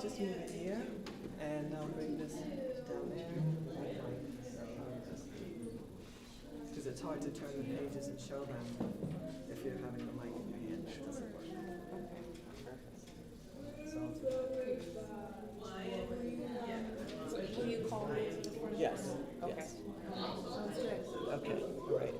just move it here, and I'll bring this down there. Because it's hard to turn the pages and show them if you're having the mic in your hand. That doesn't work. So I'll do that. So will you call me before? Yes. Okay. Yes. Sounds good. Okay. All right.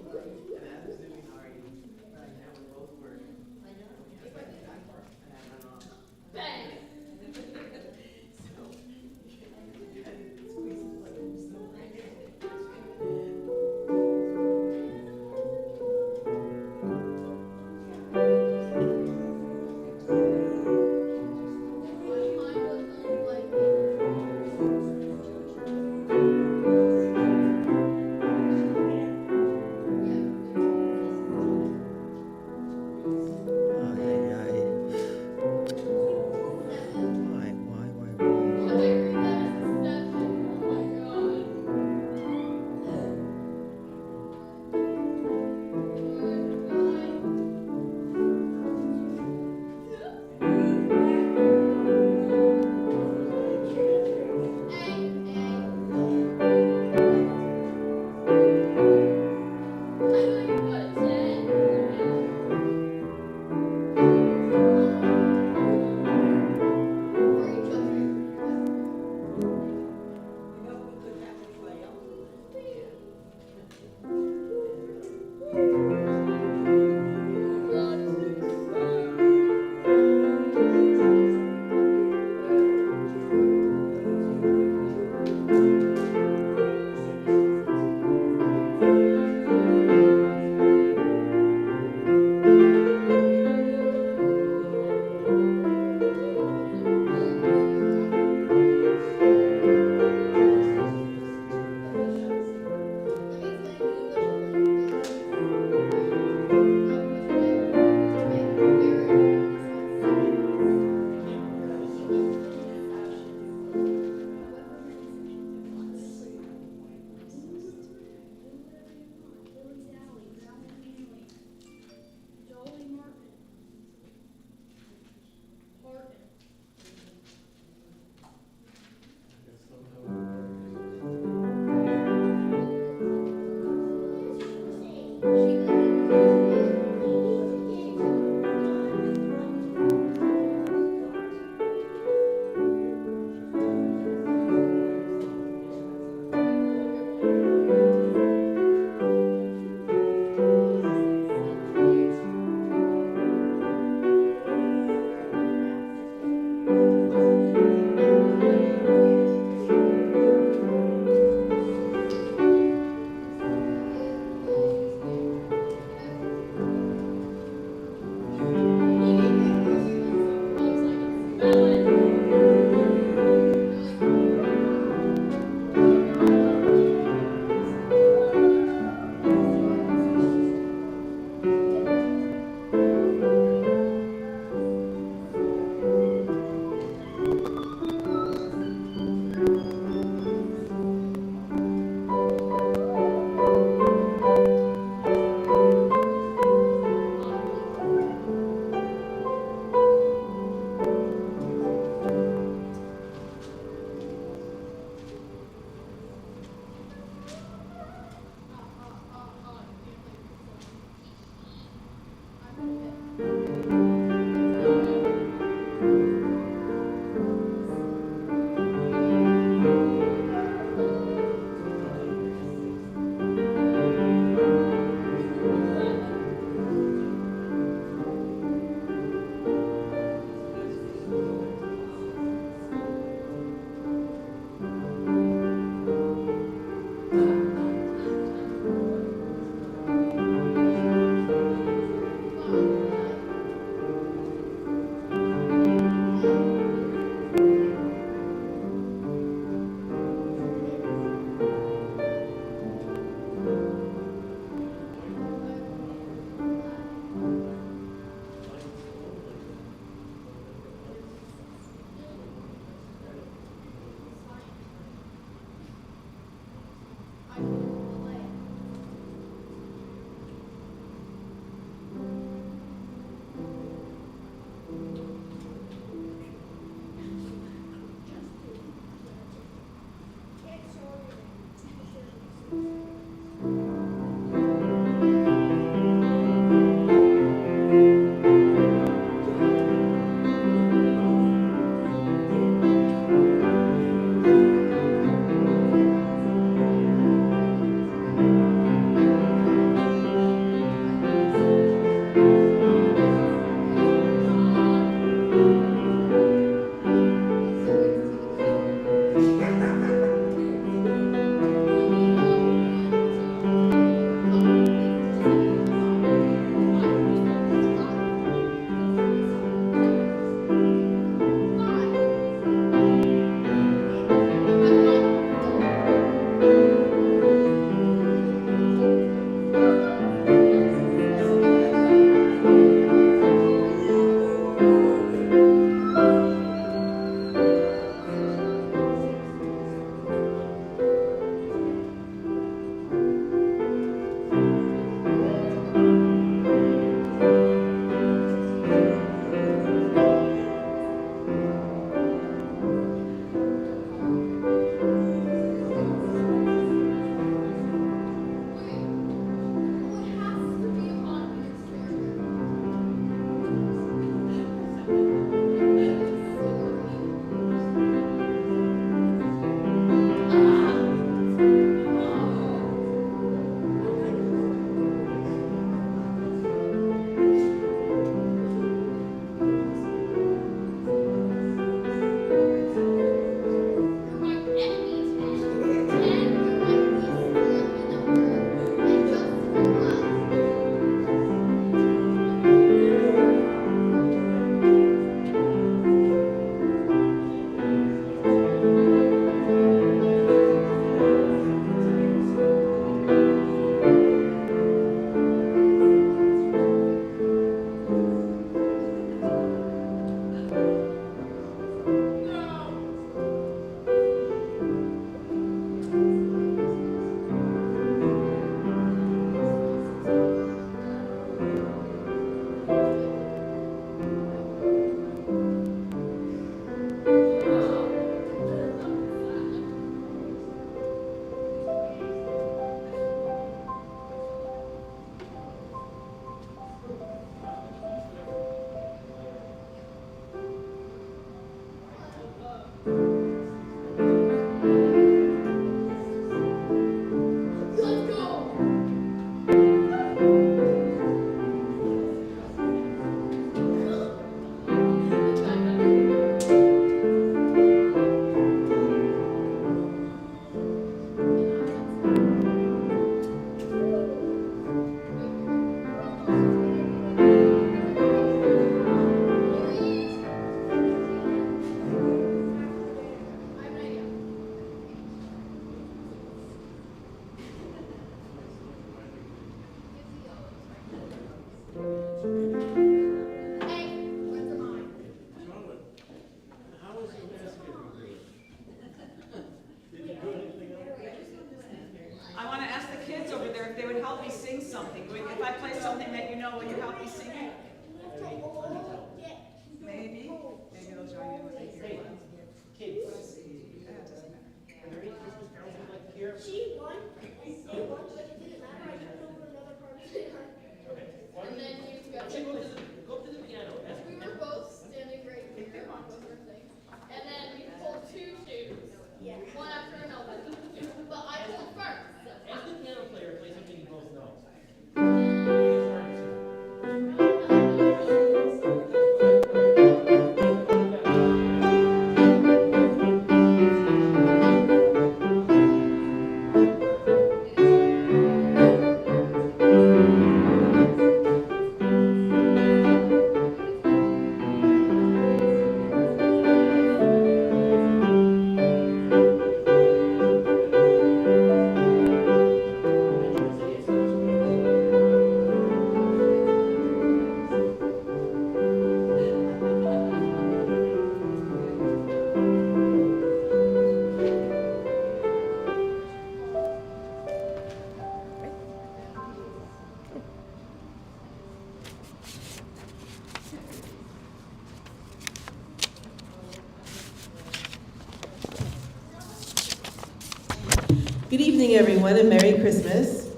Good evening, everyone, and Merry Christmas.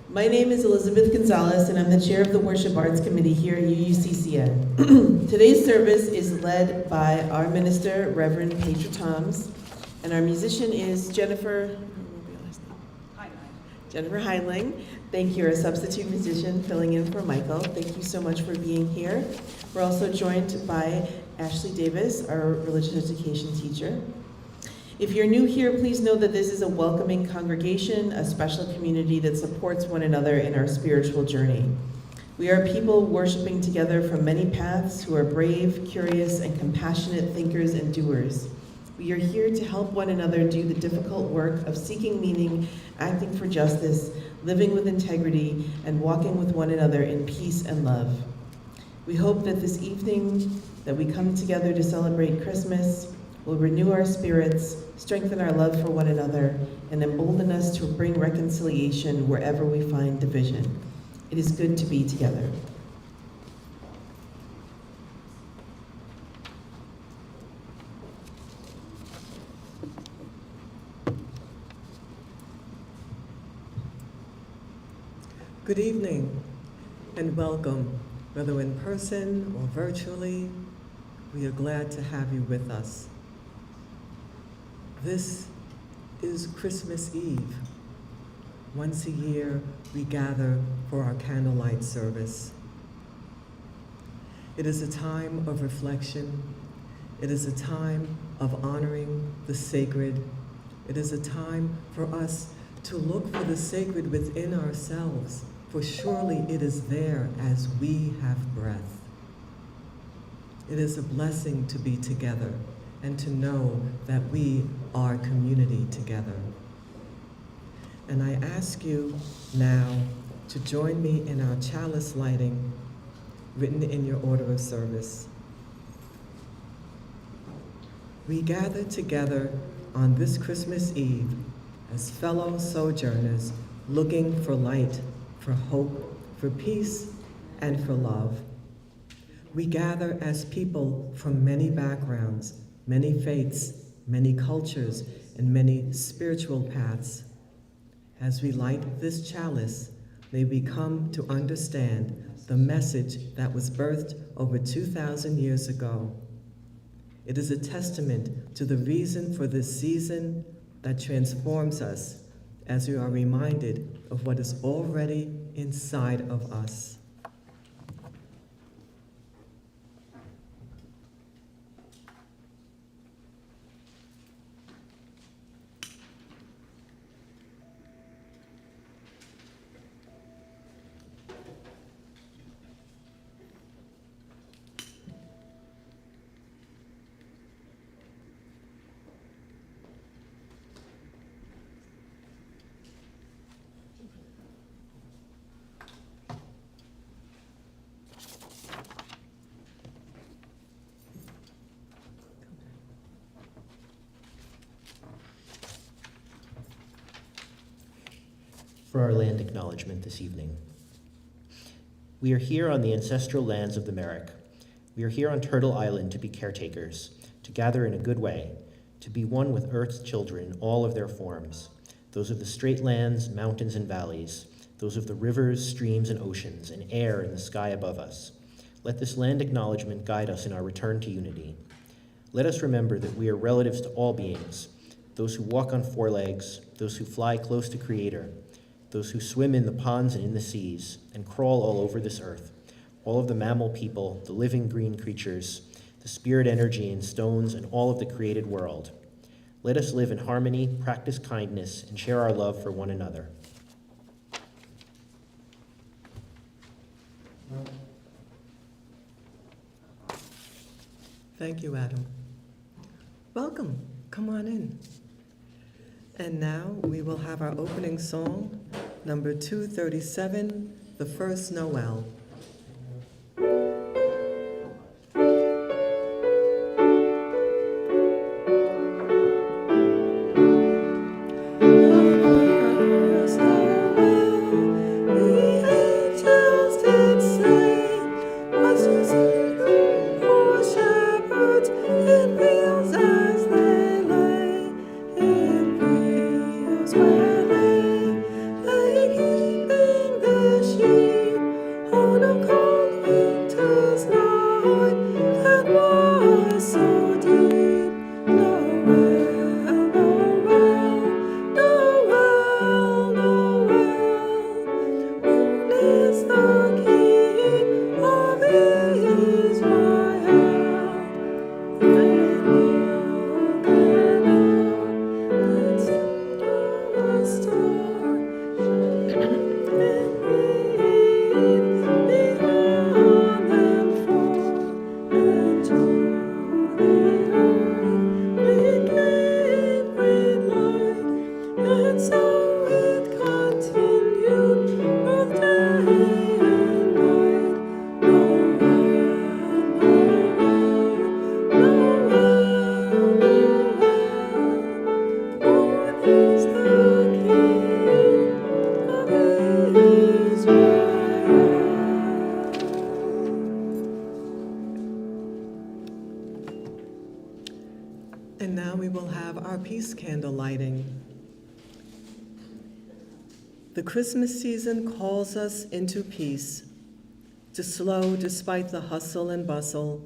My name is Elizabeth Gonzalez, and I'm the chair of the Worship Arts Committee here at UUCCN. Today's service is led by our minister, Reverend Petra Toms, and our musician is Jennifer Heidling. Thank you, our substitute musician filling in for Michael. Thank you so much for being here. We're also joined by Ashley Davis, our religious education teacher. If you're new here, please know that this is a welcoming congregation, a special community that supports one another in our spiritual journey. We are people worshiping together from many paths who are brave, curious, and compassionate thinkers and doers. We are here to help one another do the difficult work of seeking meaning, acting for justice, living with integrity, and walking with one another in peace and love. We hope that this evening that we come together to celebrate Christmas will renew our spirits, strengthen our love for one another, and embolden us to bring reconciliation wherever we find division. It is good to be together. Good evening and welcome, whether in person or virtually. We are glad to have you with us. This is Christmas Eve. Once a year, we gather for our candlelight service. It is a time of reflection. It is a time of honoring the sacred. It is a time for us to look for the sacred within ourselves, for surely it is there as we have breath. It is a blessing to be together and to know that we are community together. And I ask you now to join me in our chalice lighting, written in your order of service. We gather together on this Christmas Eve as fellow sojourners looking for light, for hope, for peace, and for love. We gather as people from many backgrounds, many faiths, many cultures, and many spiritual paths. As we light this chalice, may we come to understand the message that was birthed over 2,000 years ago. It is a testament to the reason for this season that transforms us as we are reminded of what is already inside of us. For our land acknowledgement this evening. We are here on the ancestral lands of the Merrick. We are here on Turtle Island to be caretakers, to gather in a good way, to be one with Earth's children in all of their forms, those of the straight lands, mountains, and valleys, those of the rivers, streams, and oceans, and air in the sky above us. Let this land acknowledgement guide us in our return to unity. Let us remember that we are relatives to all beings, those who walk on four legs, those who fly close to Creator, those who swim in the ponds and in the seas, and crawl all over this earth, all of the mammal people, the living green creatures, the spirit energy in stones, and all of the created world. Let us live in harmony, practice kindness, and share our love for one another. Thank you, Adam. Welcome. Come on in. And now we will have our opening song, number 237, The First Noel. Where we'll have our peace candle lighting. The Christmas season calls us into peace, to slow despite the hustle and bustle,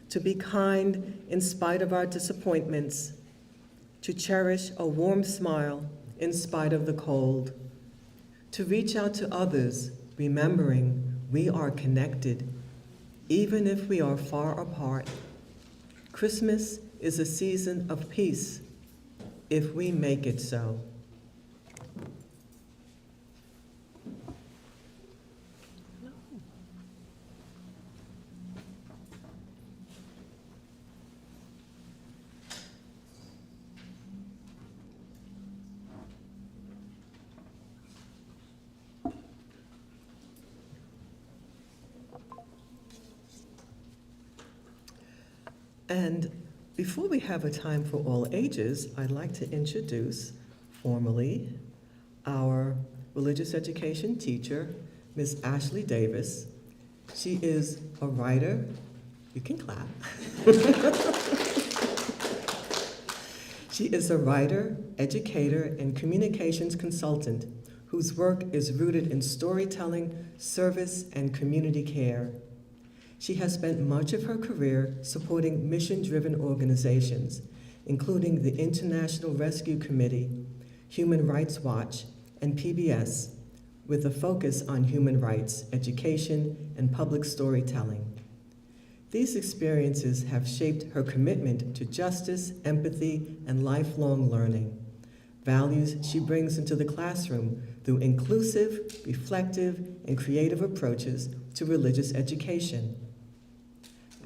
to be kind in spite of our disappointments, to cherish a warm smile in spite of the cold, to reach out to others, remembering we are connected, even if we are far apart. Christmas is a season of peace, if we make it so. And before we have a time for all ages, I'd like to introduce formally our religious education teacher, Ms. Ashley Davis. She is a writer. You can clap. She is a writer, educator, and communications consultant whose work is rooted in storytelling, service, and community care. She has spent much of her career supporting mission-driven organizations, including the International Rescue Committee, Human Rights Watch, and PBS, with a focus on human rights, education, and public storytelling. These experiences have shaped her commitment to justice, empathy, and lifelong learning, values she brings into the classroom through inclusive, reflective, and creative approaches to religious education.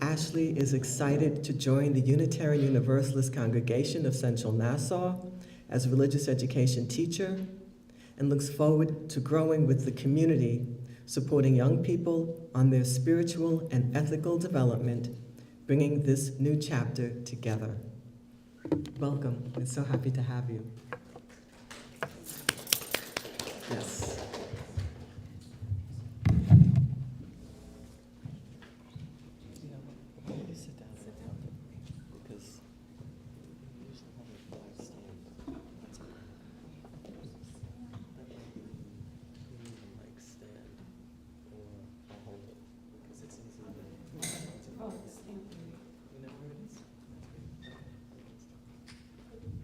Ashley is excited to join the Unitarian Universalist Congregation of Central Nassau as religious education teacher and looks forward to growing with the community, supporting young people on their spiritual and ethical development, bringing this new chapter together. Welcome. We're so happy to have you. Yes.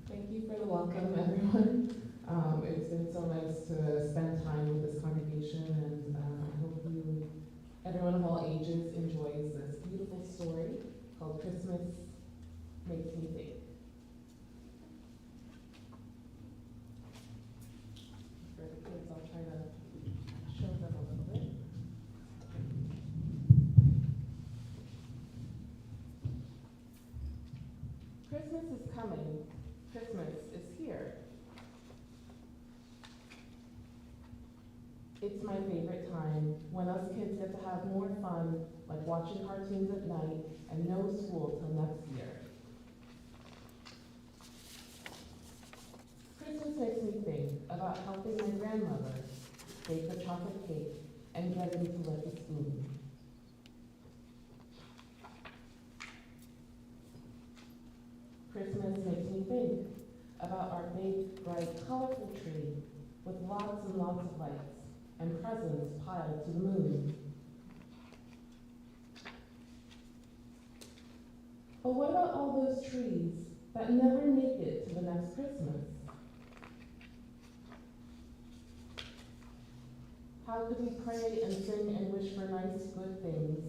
Thank you for the welcome, everyone. It's been so nice to spend time with this congregation, and I hope everyone of all ages enjoys this beautiful story called Christmas Makes Me Think. For the kids, I'll try to show them a little bit. Christmas is coming. Christmas is here. It's my favorite time when us kids get to have more fun, like watching cartoons at night and no school till next year. Christmas makes me think about helping my grandmother bake a chocolate cake and getting to lick a spoon. Christmas makes me think about our big, bright, colorful tree with lots and lots of lights and presents piled to the moon. But what about all those trees that never make it to the next Christmas? How could we pray and sing and wish for nice, good things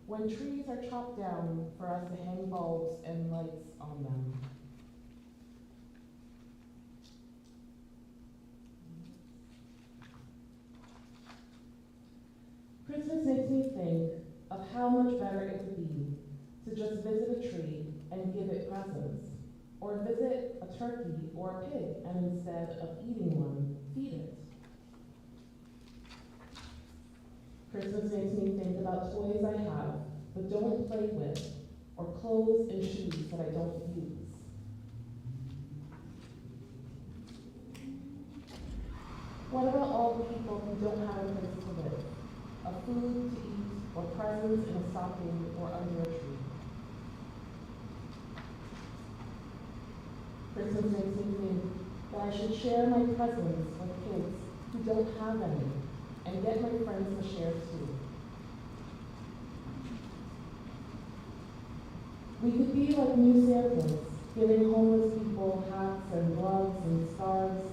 when trees are chopped down for us to hang bulbs and lights on them? Christmas makes me think of how much better it would be to just visit a tree and give it presents, or visit a turkey or a pig and instead of eating one, feed it. Christmas makes me think about toys I have but don't play with, or clothes and shoes that I don't use. What about all the people who don't have a place to live, a food to eat, or presents in a stocking or under a tree? Christmas makes me think that I should share my presents with kids who don't have any, and get my friends to share too. We could be like new Santas, giving homeless people hats and gloves and scarves,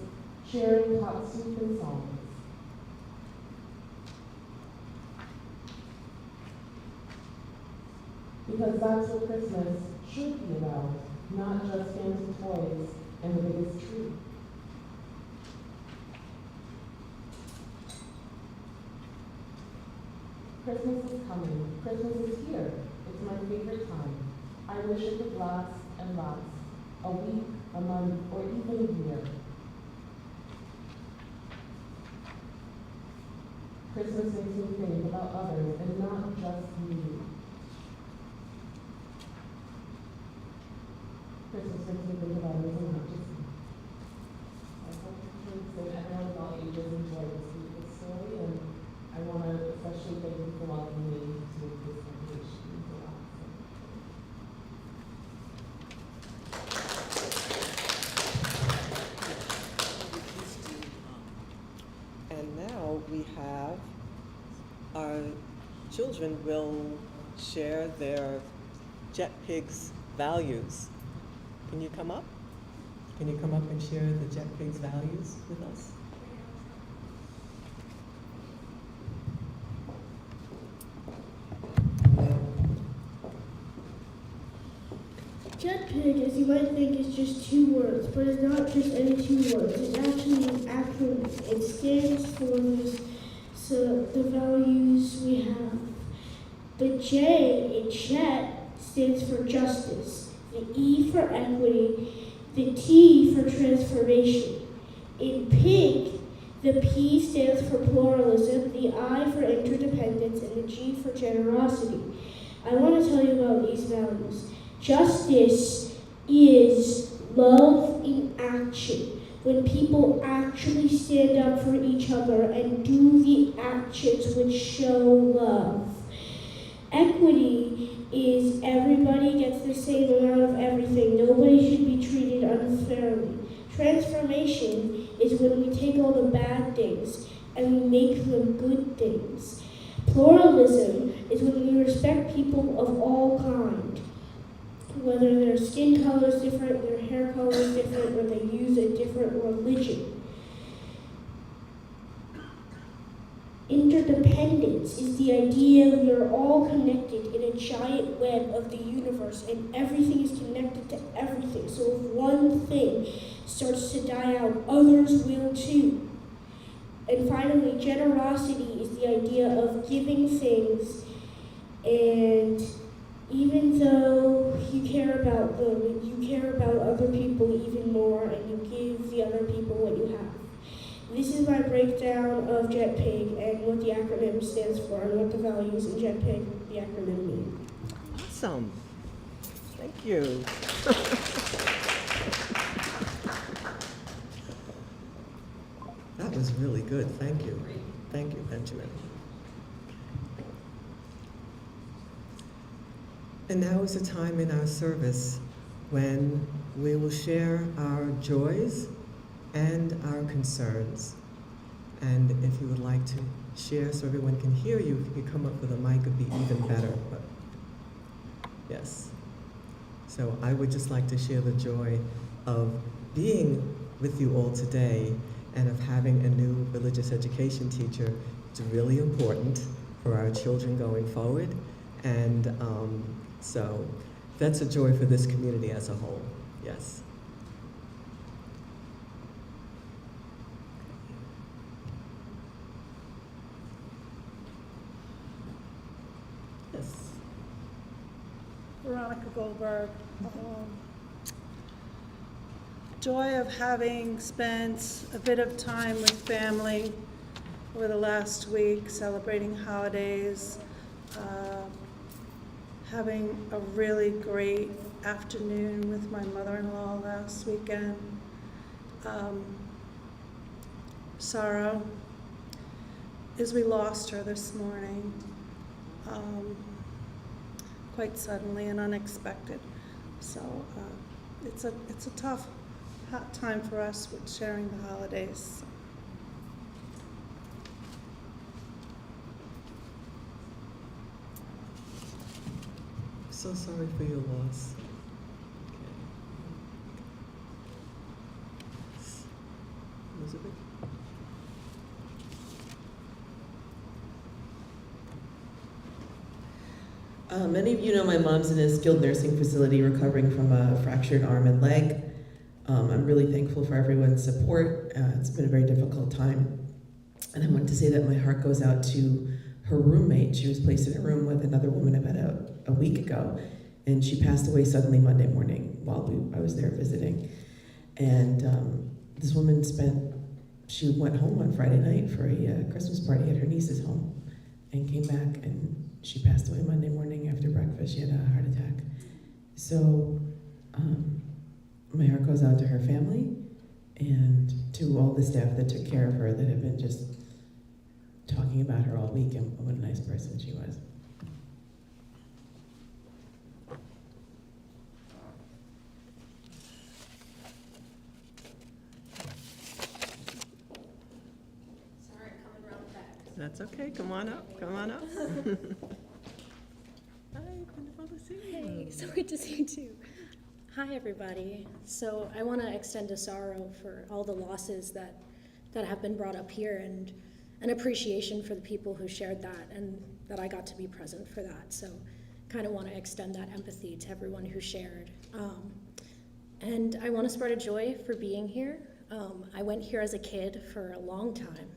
sharing hot soup and songs. Because that's what Christmas should be about, not just fancy toys and the biggest tree. Christmas is coming. Christmas is here. It's my favorite time. I wish it could last and last, a week, a month, or even a year. Christmas makes me think about others and not just me. Christmas makes me think about others and not just me. I hope kids and everyone of all ages enjoy this beautiful story, and I want to especially thank you for welcoming me to this congregation. It means a lot. And now we have our children will share their Jet Pigs values. Can you come up? Can you come up and share the Jet Pigs values with us? Jet pig, as you might think, is just two words, but it's not just any two words. It's actually an acronym. It stands for the values we have. The J in Jet stands for justice, the E for equity, the T for transformation. In pig, the P stands for pluralism, the I for interdependence, and the G for generosity. I want to tell you about these values. Justice is love in action. When people actually stand up for each other and do the actions which show love. Equity is everybody gets the same amount of everything. Nobody should be treated unfairly. Transformation is when we take all the bad things and we make them good things. Pluralism is when we respect people of all kinds. Whether their skin color is different, their hair color is different, or they use a different religion. Interdependence is the idea we are all connected in a giant web of the universe and everything is connected to everything. So if one thing starts to die out, others will too. And finally, generosity is the idea of giving things, and even though you care about them, you care about other people even more, and you give the other people what you have. This is my breakdown of JetPig and what the acronym stands for, and what the values in JetPig, the acronym, mean. Awesome. Thank you. That was really good. Thank you. Thank you, Benjamin. And now is a time in our service when we will share our joys and our concerns. And if you would like to share so everyone can hear you, if you could come up with a mic, it would be even better. But yes. So I would just like to share the joy of being with you all today and of having a new religious education teacher. It's really important for our children going forward. And so that's a joy for this community as a whole, yes. Yes. Veronica Goldberg. Joy of having spent a bit of time with family over the last week, celebrating holidays, having a really great afternoon with my mother-in-law last weekend. Sorrow is we lost her this morning, quite suddenly and unexpected. So it's a tough time for us with sharing the holidays. So sorry for your loss. Elizabeth? Many of you know my mom's in a skilled nursing facility recovering from a fractured arm and leg. I'm really thankful for everyone's support. It's been a very difficult time. And I wanted to say that my heart goes out to her roommate. She was placed in a room with another woman about a week ago, and she passed away suddenly Monday morning while I was there visiting. And this woman she went home on Friday night for a Christmas party at her niece's home and came back, and she passed away Monday morning after breakfast. She had a heart attack. So my heart goes out to her family and to all the staff that took care of her, that have been just talking about her all week and what a nice person she was. Sorry, coming around back. That's okay. Come on up. Come on up. Hi, wonderful to see you. Hey, so good to see you too. Hi, everybody. So I want to extend a sorrow for all the losses that have been brought up here, and an appreciation for the people who shared that, and that I got to be present for that. So kind of want to extend that empathy to everyone who shared. And I want to spread a joy for being here. I went here as a kid for a long time,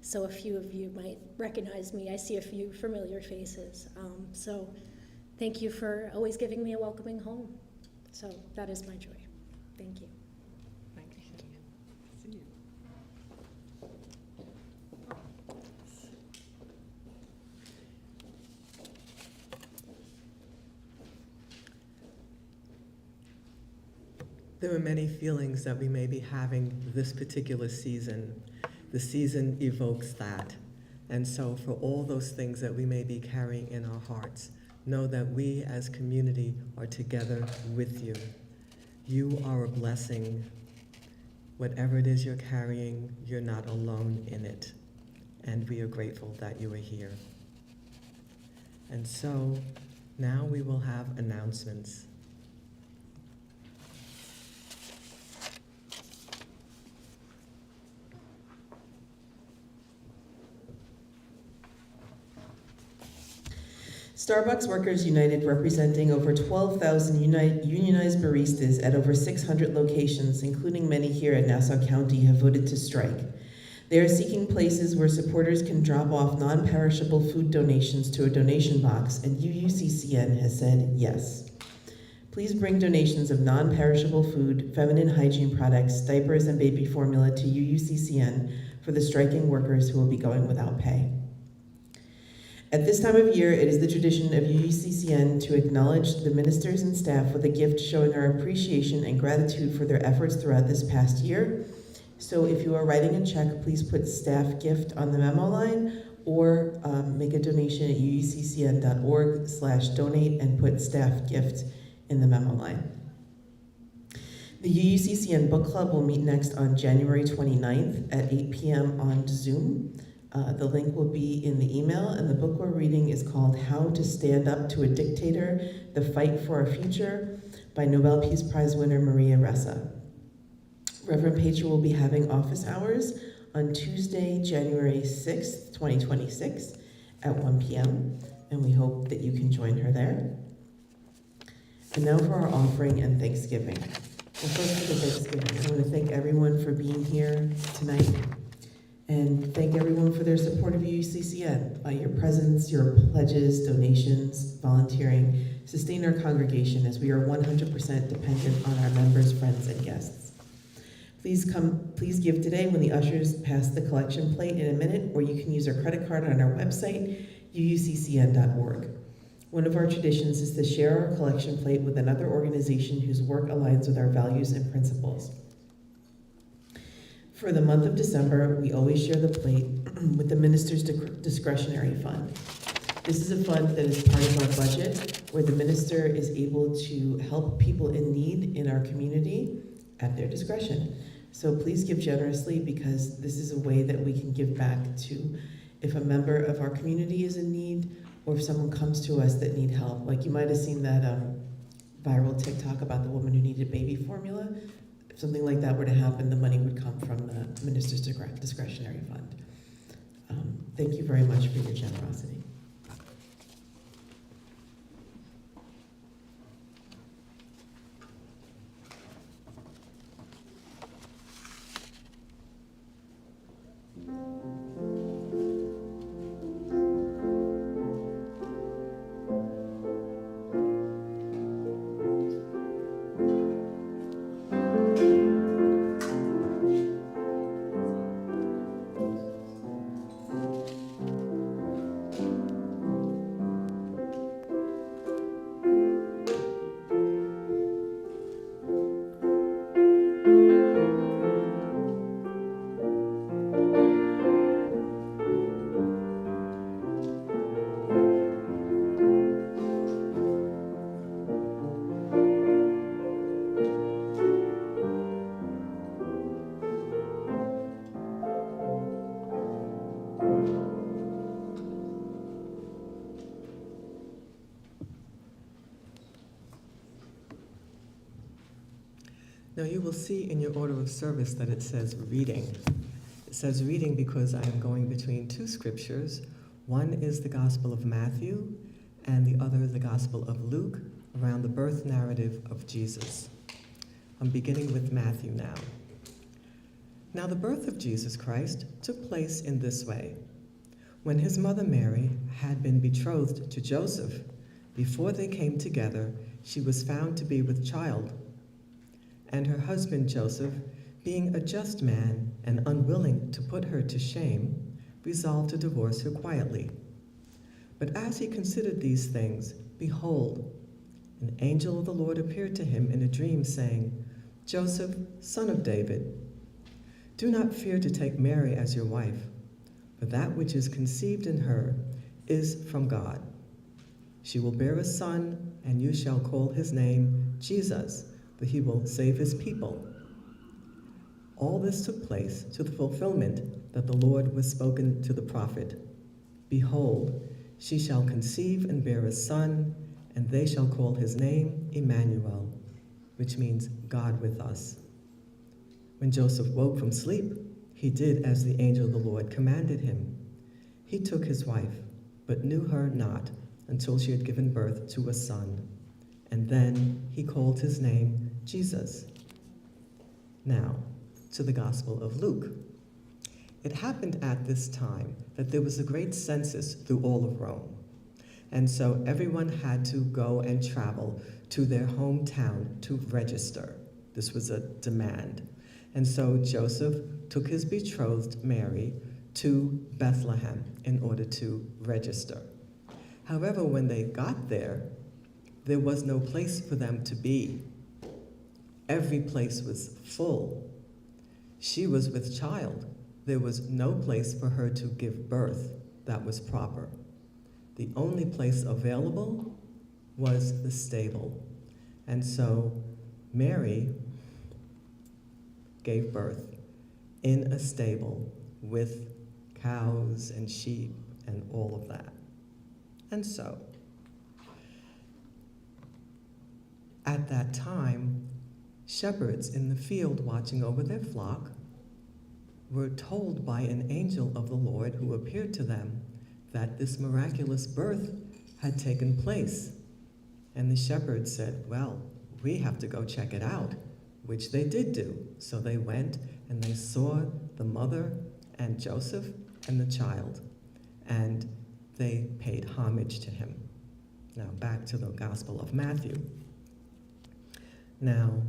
so a few of you might recognize me. I see a few familiar faces. So thank you for always giving me a welcoming home. So that is my joy. Thank you. Thank you. See you. There are many feelings that we may be having this particular season. The season evokes that. And so for all those things that we may be carrying in our hearts, know that we as community are together with you. You are a blessing. Whatever it is you're carrying, you're not alone in it. And we are grateful that you are here. And so now we will have announcements. Starbucks Workers United, representing over 12,000 unionized baristas at over 600 locations, including many here in Nassau County, have voted to strike. They are seeking places where supporters can drop off non-perishable food donations to a donation box, and UUCCN has said yes. Please bring donations of non-perishable food, feminine hygiene products, diapers, and baby formula to UUCCN for the striking workers who will be going without pay. At this time of year, it is the tradition of UUCCN to acknowledge the ministers and staff with a gift showing our appreciation and gratitude for their efforts throughout this past year. So if you are writing a check, please put staff gift on the memo line, or make a donation at uuccn.org/donate and put staff gift in the memo line. The UUCCN Book Club will meet next on January 29th at 8 p.m. on Zoom. The link will be in the email, and the book we're reading is called How to Stand Up to a Dictator, The Fight for Our Future by Nobel Peace Prize winner Maria Ressa. Reverend Pacher will be having office hours on Tuesday, January 6th, 2026 at 1 p.m., and we hope that you can join her there. And now for our offering and Thanksgiving. Well, first for the Thanksgiving, I want to thank everyone for being here tonight. And thank everyone for their support of UUCCN. By your presence, your pledges, donations, volunteering, sustain our congregation as we are 100% dependent on our members, friends, and guests. Please give today when the ushers pass the collection plate in a minute, or you can use our credit card on our website, uuccn.org. One of our traditions is to share our collection plate with another organization whose work aligns with our values and principles. For the month of December, we always share the plate with the Minister's Discretionary Fund. This is a fund that is part of our budget, where the minister is able to help people in need in our community at their discretion. So please give generously, because this is a way that we can give back to, if a member of our community is in need, or if someone comes to us that need help. Like you might have seen that viral TikTok about the woman who needed baby formula. If something like that were to happen, the money would come from the minister's discretionary fund. Thank you very much for your generosity. Now you will see in your order of service that it says reading. It says reading because I am going between two scriptures. One is the Gospel of Matthew, and the other the Gospel of Luke, around the birth narrative of Jesus. I'm beginning with Matthew now. Now the birth of Jesus Christ took place in this way. When his mother Mary had been betrothed to Joseph, before they came together, she was found to be with child. And her husband Joseph, being a just man and unwilling to put her to shame, resolved to divorce her quietly. But as he considered these things, behold, an angel of the Lord appeared to him in a dream, saying, Joseph, son of David, do not fear to take Mary as your wife, for that which is conceived in her is from God. She will bear a son, and you shall call his name Jesus, for he will save his people. All this took place to the fulfillment that the Lord was spoken to the prophet. Behold, she shall conceive and bear a son, and they shall call his name Emmanuel, which means God with us. When Joseph woke from sleep, he did as the angel of the Lord commanded him. He took his wife, but knew her not until she had given birth to a son. And then he called his name Jesus. Now, to the Gospel of Luke. It happened at this time that there was a great census through all of Rome. And so everyone had to go and travel to their hometown to register. This was a demand. And so Joseph took his betrothed Mary to Bethlehem in order to register. However, when they got there was no place for them to be. Every place was full. She was with child. There was no place for her to give birth that was proper. The only place available was the stable. And so Mary gave birth in a stable with cows and sheep and all of that. And so, at that time, shepherds in the field watching over their flock were told by an angel of the Lord who appeared to them that this miraculous birth had taken place. And the shepherds said, well, we have to go check it out, which they did do. So they went and they saw the mother and Joseph and the child, and they paid homage to him. Now back to the Gospel of Matthew. Now,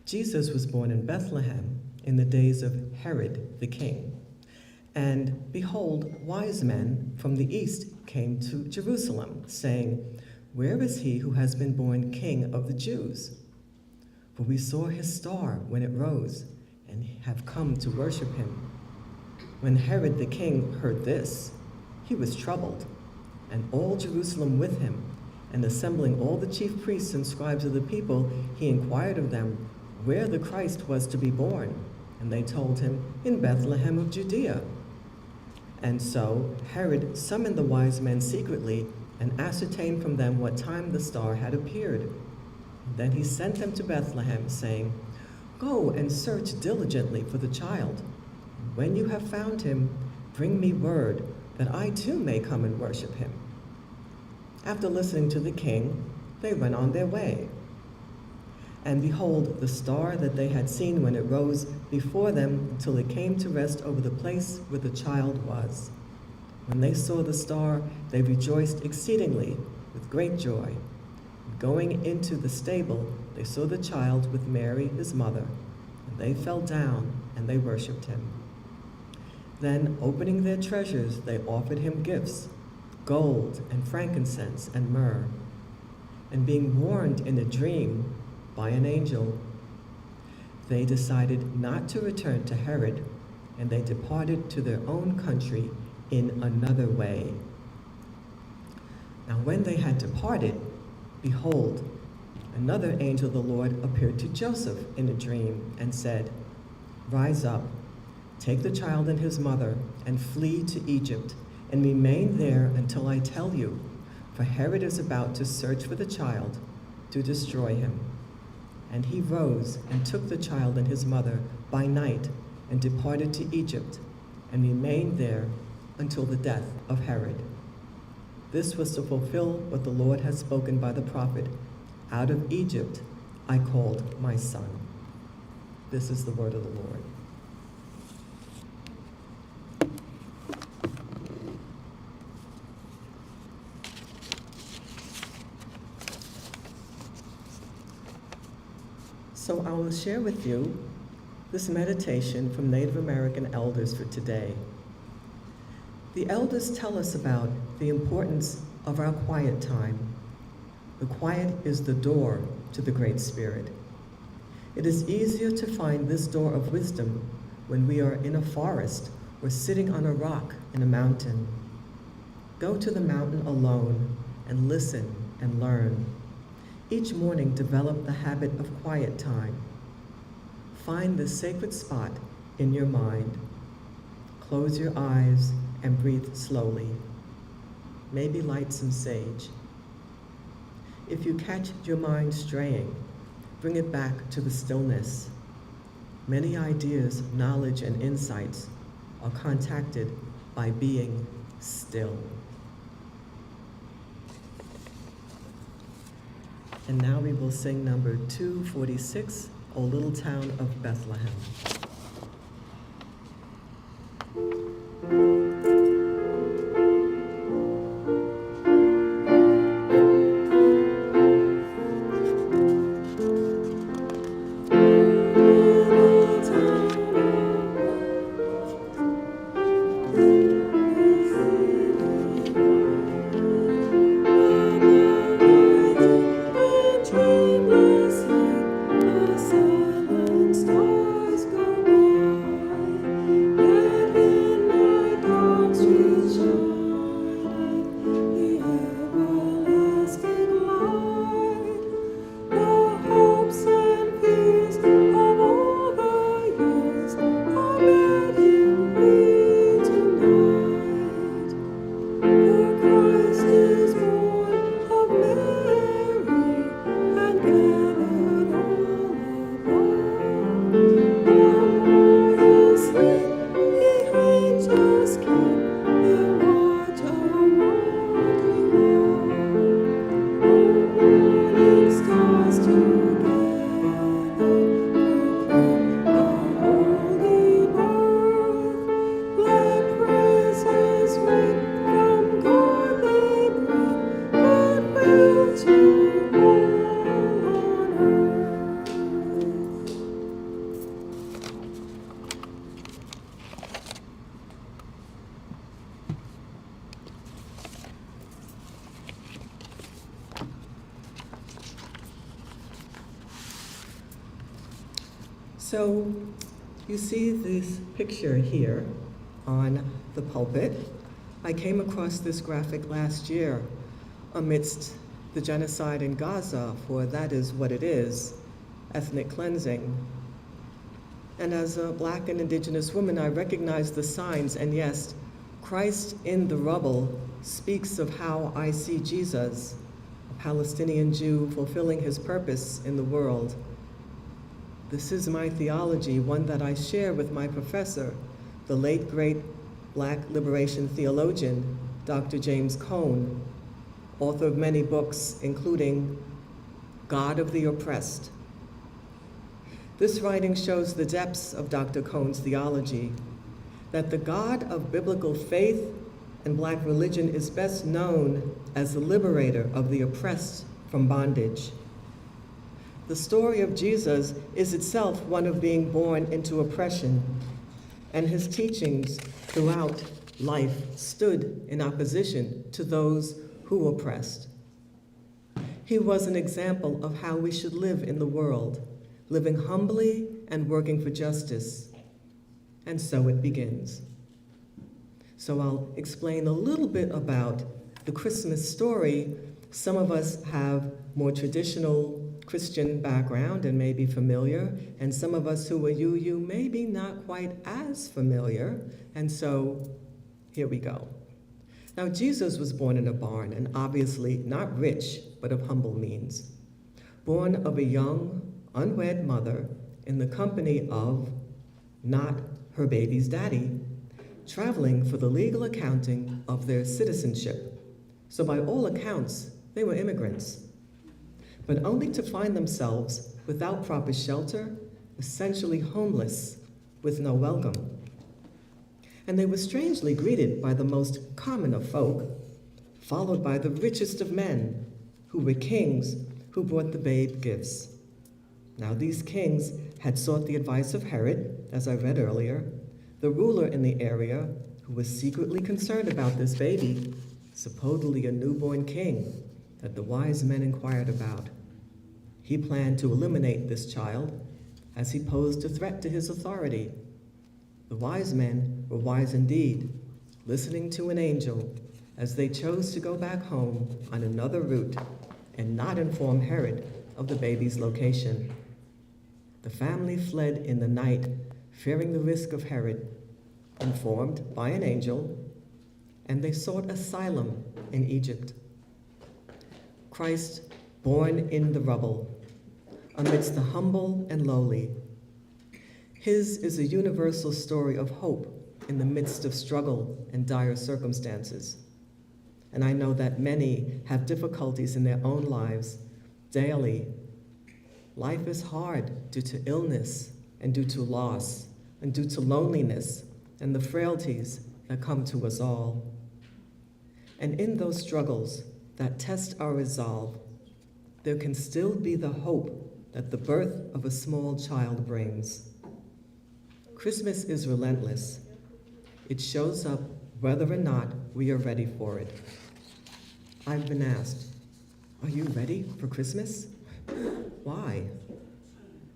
Jesus was born in Bethlehem in the days of Herod the king. And behold, wise men from the east came to Jerusalem, saying, where is he who has been born King of the Jews? For we saw his star when it rose, and have come to worship him. When Herod the king heard this, he was troubled, and all Jerusalem with him. And assembling all the chief priests and scribes of the people, he inquired of them where the Christ was to be born. And they told him, in Bethlehem of Judea. And so Herod summoned the wise men secretly and ascertained from them what time the star had appeared. Then he sent them to Bethlehem, saying, "Go and search diligently for the child. When you have found him, bring me word that I too may come and worship him." After listening to the king, they went on their way. And behold, the star that they had seen when it rose before them until it came to rest over the place where the child was. When they saw the star, they rejoiced exceedingly with great joy. Going into the stable, they saw the child with Mary, his mother, and they fell down and they worshipped him. Then, opening their treasures, they offered him gifts, gold and frankincense and myrrh. And being warned in a dream by an angel, they decided not to return to Herod, and they departed to their own country in another way. Now when they had departed, behold, another angel of the Lord appeared to Joseph in a dream and said, "Rise up, take the child and his mother, and flee to Egypt, and remain there until I tell you, for Herod is about to search for the child to destroy him." And he rose and took the child and his mother by night and departed to Egypt, and remained there until the death of Herod. This was to fulfill what the Lord had spoken by the prophet, "Out of Egypt I called my son." This is the word of the Lord. So I will share with you this meditation from Native American elders for today. The elders tell us about the importance of our quiet time. The quiet is the door to the Great Spirit. It is easier to find this door of wisdom when we are in a forest or sitting on a rock in a mountain. Go to the mountain alone and listen and learn. Each morning, develop the habit of quiet time. Find the sacred spot in your mind. Close your eyes and breathe slowly. Maybe light some sage. If you catch your mind straying, bring it back to the stillness. Many ideas, knowledge, and insights are contacted by being still. And now we will sing number 246, O Little Town of Bethlehem. So you see this picture here on the pulpit. I came across this graphic last year amidst the genocide in Gaza, for that is what it is, ethnic cleansing. And as a Black and Indigenous woman, I recognize the signs, and yes, Christ in the rubble speaks of how I see Jesus, a Palestinian Jew fulfilling his purpose in the world. This is my theology, one that I share with my professor, the late great Black liberation theologian, Dr. James Cone, author of many books, including God of the Oppressed. This writing shows the depths of Dr. Cone's theology, that the God of biblical faith and Black religion is best known as the liberator of the oppressed from bondage. The story of Jesus is itself one of being born into oppression, and his teachings throughout life stood in opposition to those who oppressed. He was an example of how we should live in the world, living humbly and working for justice. And so it begins. So I'll explain a little bit about the Christmas story. Some of us have more traditional Christian background and may be familiar, and some of us who are UU may be not quite as familiar, and so here we go. Now, Jesus was born in a barn, and obviously not rich, but of humble means. Born of a young, unwed mother in the company of not her baby's daddy, traveling for the legal accounting of their citizenship. So by all accounts, they were immigrants, but only to find themselves without proper shelter, essentially homeless, with no welcome. And they were strangely greeted by the most common of folk, followed by the richest of men, who were kings who brought the babe gifts. Now these kings had sought the advice of Herod, as I read earlier, the ruler in the area, who was secretly concerned about this baby, supposedly a newborn king, that the wise men inquired about. He planned to eliminate this child as he posed a threat to his authority. The wise men were wise indeed, listening to an angel as they chose to go back home on another route and not inform Herod of the baby's location. The family fled in the night, fearing the risk of Herod, informed by an angel, and they sought asylum in Egypt. Christ, born in the rubble, amidst the humble and lowly. His is a universal story of hope in the midst of struggle and dire circumstances. And I know that many have difficulties in their own lives daily. Life is hard due to illness and due to loss and due to loneliness and the frailties that come to us all. And in those struggles that test our resolve, there can still be the hope that the birth of a small child brings. Christmas is relentless. It shows up whether or not we are ready for it. I've been asked, are you ready for Christmas? Why?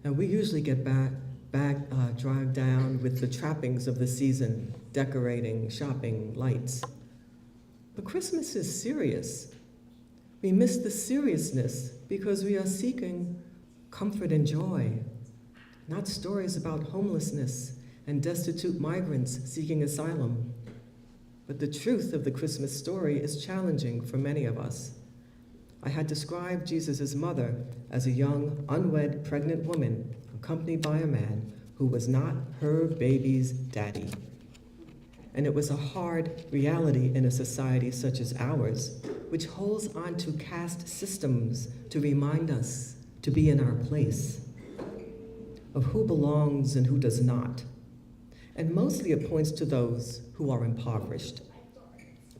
And we usually get dragged down with the trappings of the season, decorating, shopping, lights. But Christmas is serious. We miss the seriousness because we are seeking comfort and joy, not stories about homelessness and destitute migrants seeking asylum. But the truth of the Christmas story is challenging for many of us. I had described Jesus' mother as a young, unwed, pregnant woman accompanied by a man who was not her baby's daddy. And it was a hard reality in a society such as ours, which holds on to caste systems to remind us to be in our place, of who belongs and who does not. And mostly it points to those who are impoverished.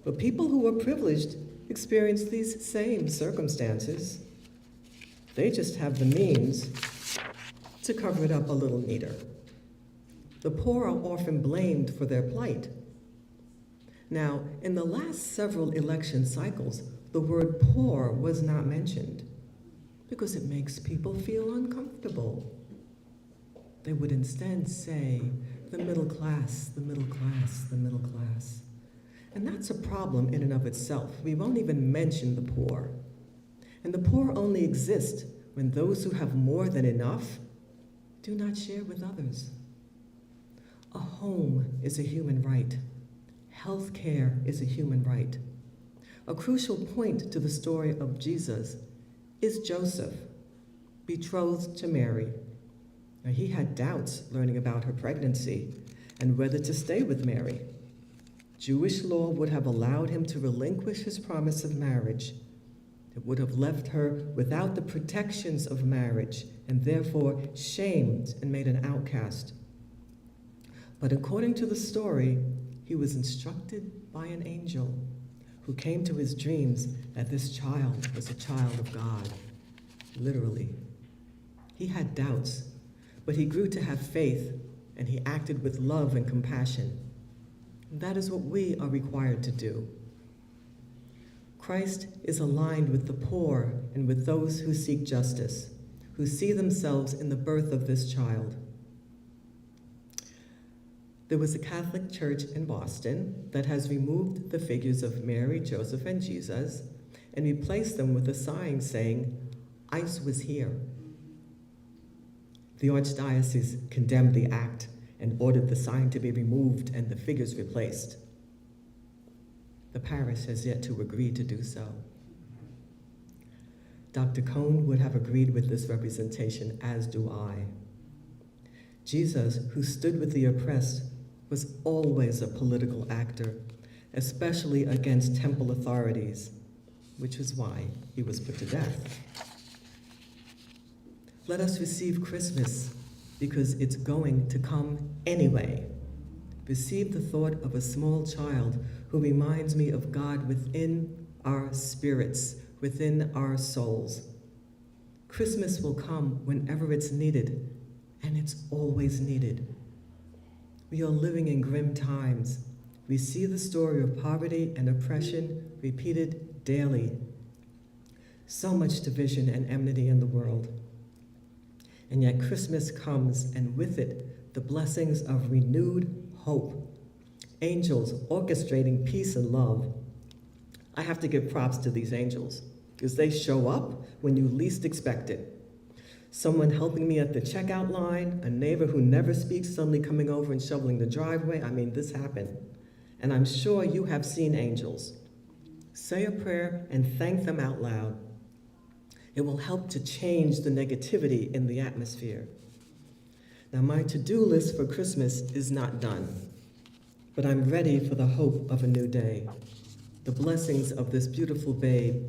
But people who are privileged experience these same circumstances. They just have the means to cover it up a little neater. The poor are often blamed for their plight. Now, in the last several election cycles, the word poor was not mentioned because it makes people feel uncomfortable. They would instead say, the middle class, the middle class, the middle class. And that's a problem in and of itself. We won't even mention the poor. And the poor only exist when those who have more than enough do not share with others. A home is a human right. Health care is a human right. A crucial point to the story of Jesus is Joseph, betrothed to Mary. Now, he had doubts learning about her pregnancy and whether to stay with Mary. Jewish law would have allowed him to relinquish his promise of marriage. It would have left her without the protections of marriage and therefore shamed and made an outcast. But according to the story, he was instructed by an angel who came to his dreams that this child was a child of God, literally. He had doubts, but he grew to have faith, and he acted with love and compassion. And that is what we are required to do. Christ is aligned with the poor and with those who seek justice, who see themselves in the birth of this child. There was a Catholic church in Boston that has removed the figures of Mary, Joseph, and Jesus and replaced them with a sign saying, "ICE was here." The Archdiocese condemned the act and ordered the sign to be removed and the figures replaced. The parish has yet to agree to do so. Dr. Cohn would have agreed with this representation, as do I. Jesus, who stood with the oppressed, was always a political actor, especially against temple authorities, which is why he was put to death. Let us receive Christmas because it's going to come anyway. Receive the thought of a small child who reminds me of God within our spirits, within our souls. Christmas will come whenever it's needed, and it's always needed. We are living in grim times. We see the story of poverty and oppression repeated daily. So much division and enmity in the world. And yet Christmas comes, and with it, the blessings of renewed hope. Angels orchestrating peace and love. I have to give props to these angels, because they show up when you least expect it. Someone helping me at the checkout line, a neighbor who never speaks suddenly coming over and shoveling the driveway. I mean, this happened. And I'm sure you have seen angels. Say a prayer and thank them out loud. It will help to change the negativity in the atmosphere. Now, my to-do list for Christmas is not done, but I'm ready for the hope of a new day, the blessings of this beautiful babe,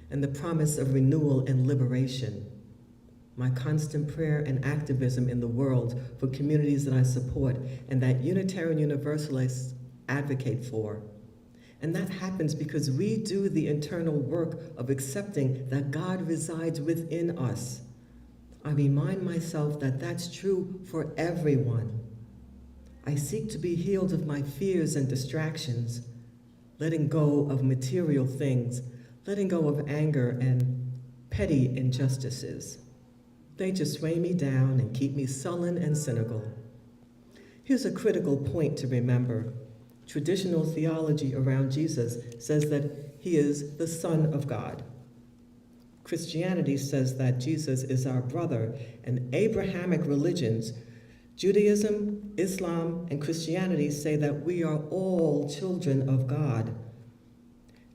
and the promise of renewal and liberation. My constant prayer and activism in the world for communities that I support and that Unitarian Universalists advocate for. And that happens because we do the internal work of accepting that God resides within us. I remind myself that that's true for everyone. I seek to be healed of my fears and distractions, letting go of material things, letting go of anger and petty injustices. They just weigh me down and keep me sullen and cynical. Here's a critical point to remember. Traditional theology around Jesus says that he is the Son of God. Christianity says that Jesus is our brother, and Abrahamic religions, Judaism, Islam, and Christianity say that we are all children of God.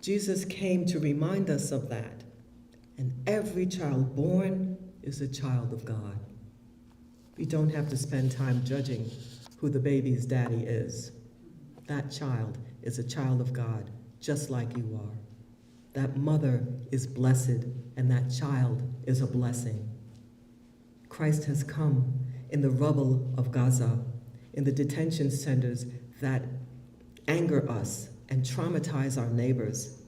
Jesus came to remind us of that, and every child born is a child of God. We don't have to spend time judging who the baby's daddy is. That child is a child of God, just like you are. That mother is blessed, and that child is a blessing. Christ has come in the rubble of Gaza, in the detention centers that anger us and traumatize our neighbors,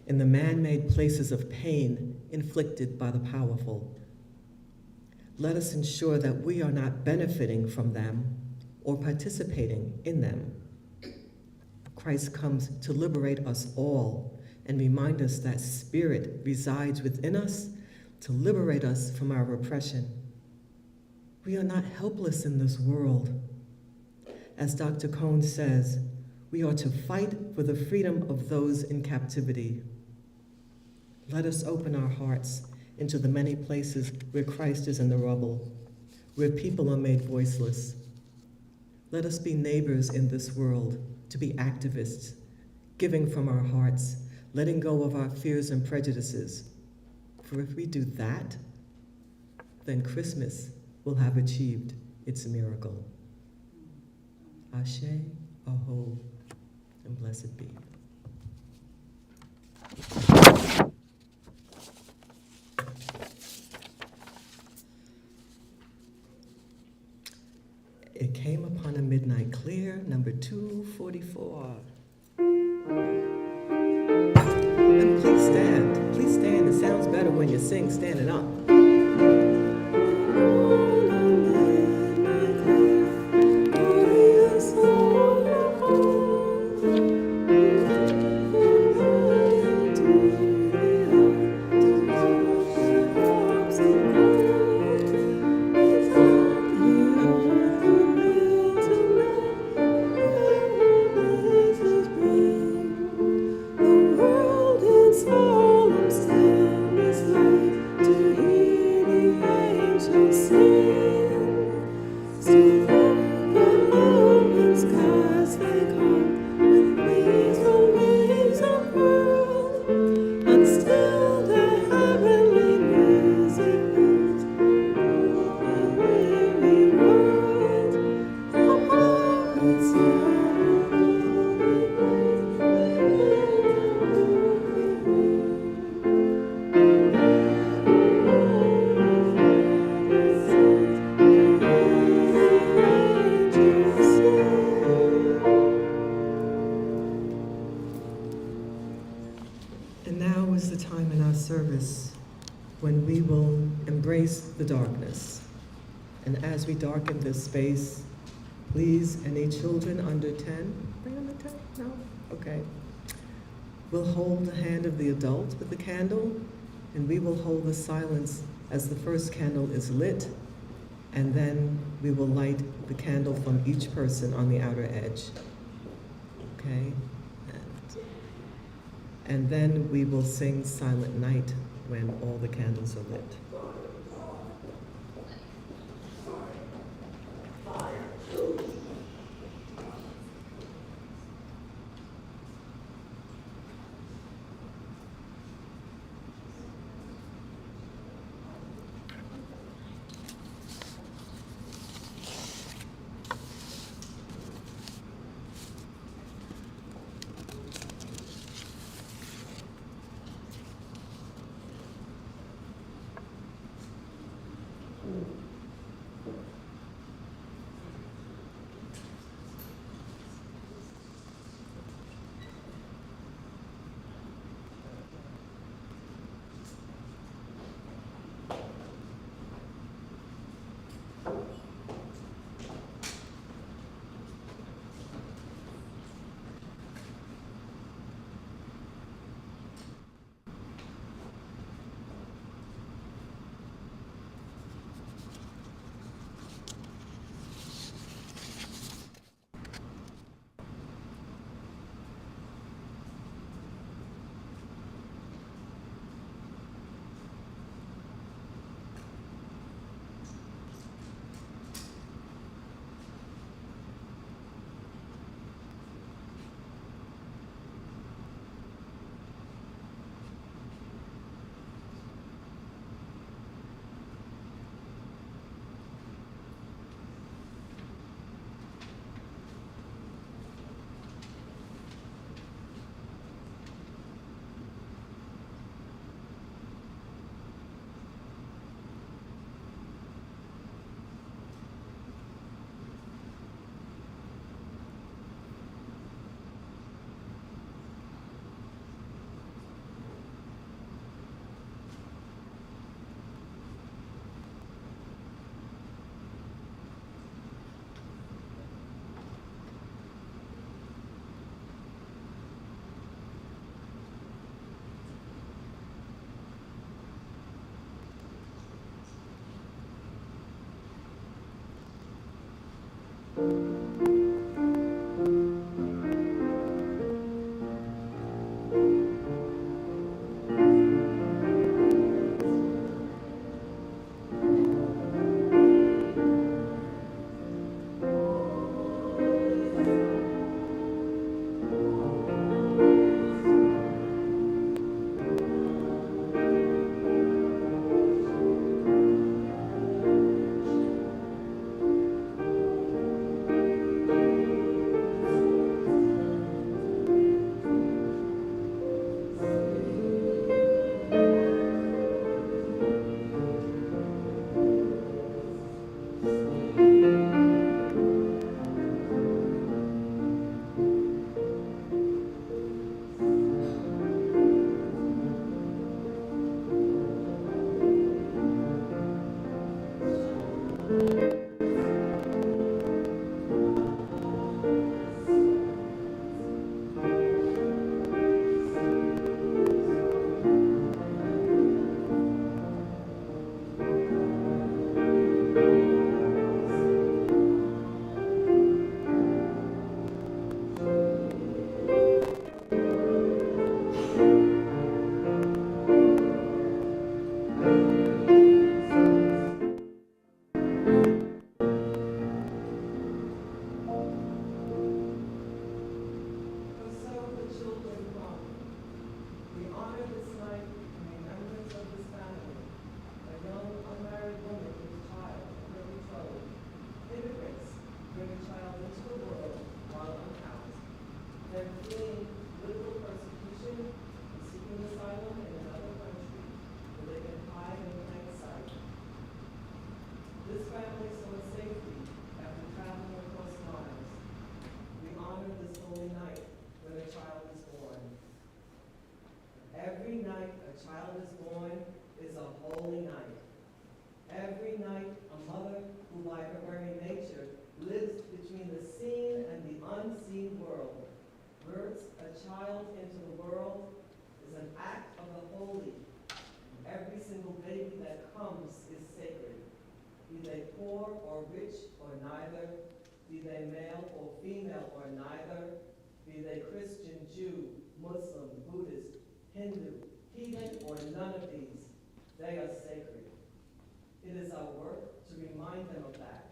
in the man-made places of pain inflicted by the powerful. Let us ensure that we are not benefiting from them or participating in them. Christ comes to liberate us all and remind us that Spirit resides within us to liberate us from our oppression. We are not helpless in this world. As Dr. Cohn says, we are to fight for the freedom of those in captivity. Let us open our hearts into the many places where Christ is in the rubble, where people are made voiceless. Let us be neighbors in this world, to be activists, giving from our hearts, letting go of our fears and prejudices. For if we do that, then Christmas will have achieved its miracle. Ashe, Aho, and blessed be. It came upon a midnight clear, number 244. And please stand. Please stand. It sounds better when you sing standing up. And now is the time in our service when we will embrace the darkness. And as we darken this space, please, any children under 10, are they under 10? No? Okay. We'll hold the hand of the adult with the candle, and we will hold the silence as the first candle is lit, and then we will light the candle from each person on the outer edge. Okay? And then we will sing Silent Night when all the candles are lit. For so the children come. We honor this night in remembrance of this family, a young unmarried woman with a child, her betrothed, immigrants bring a child into the world while unhoused. Then fleeing political persecution and seeking asylum in another country where they can hide in plain sight. This family sought safety after traveling across miles. We honor this holy night when a child is born. Every night a child is born is a holy night. Every night a mother who by her very nature lives between the seen and the unseen world, births a child into the world, is an act of the holy. Every single baby that comes is sacred, be they poor or rich or neither, be they male or female or neither, be they Christian, Jew, Muslim, Buddhist, Hindu, heathen, or none of these, they are sacred. It is our work to remind them of that.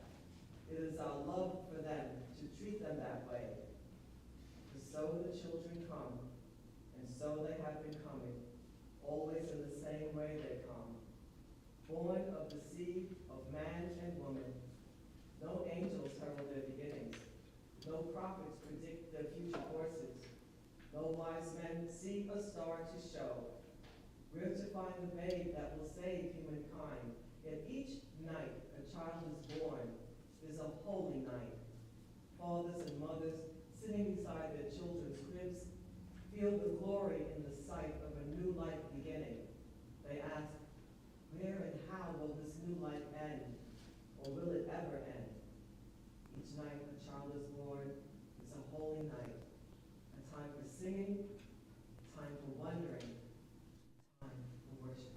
It is our love for them to treat them that way. For so the children come, and so they have been coming, always in the same way they come. Born of the seed of man and woman, no angels herald their beginnings, no prophets predict their future courses, no wise men see a star to show. We're to find the babe that will save humankind. Yet each night a child is born is a holy night. Fathers and mothers sitting beside their children's cribs feel the glory in the sight of a new life beginning. They ask, where and how will this new life end? Or will it ever end? Each night a child is born is a holy night. A time for singing, a time for wondering, a time for worship.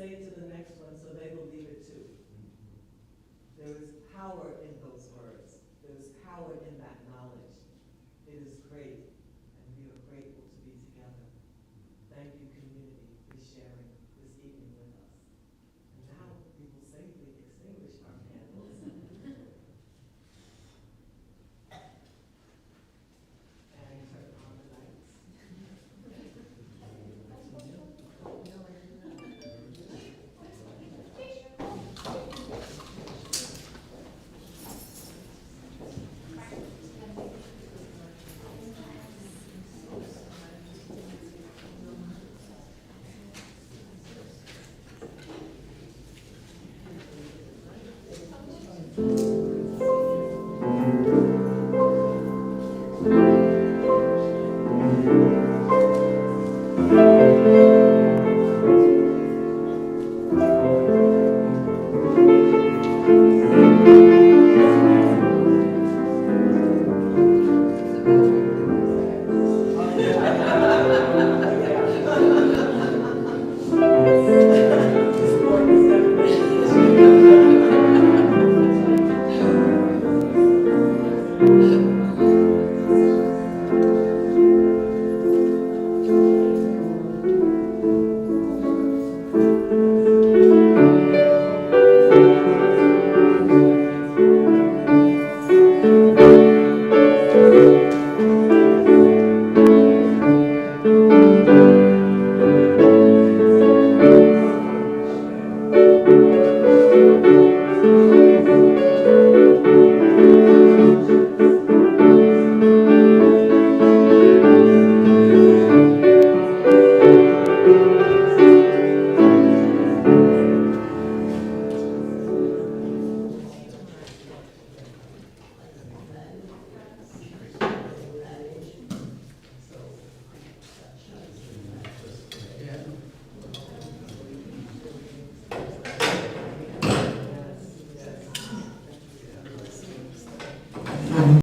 say it to the next one, so they believe it too. There is power in those words. There is power in that knowledge. It is great.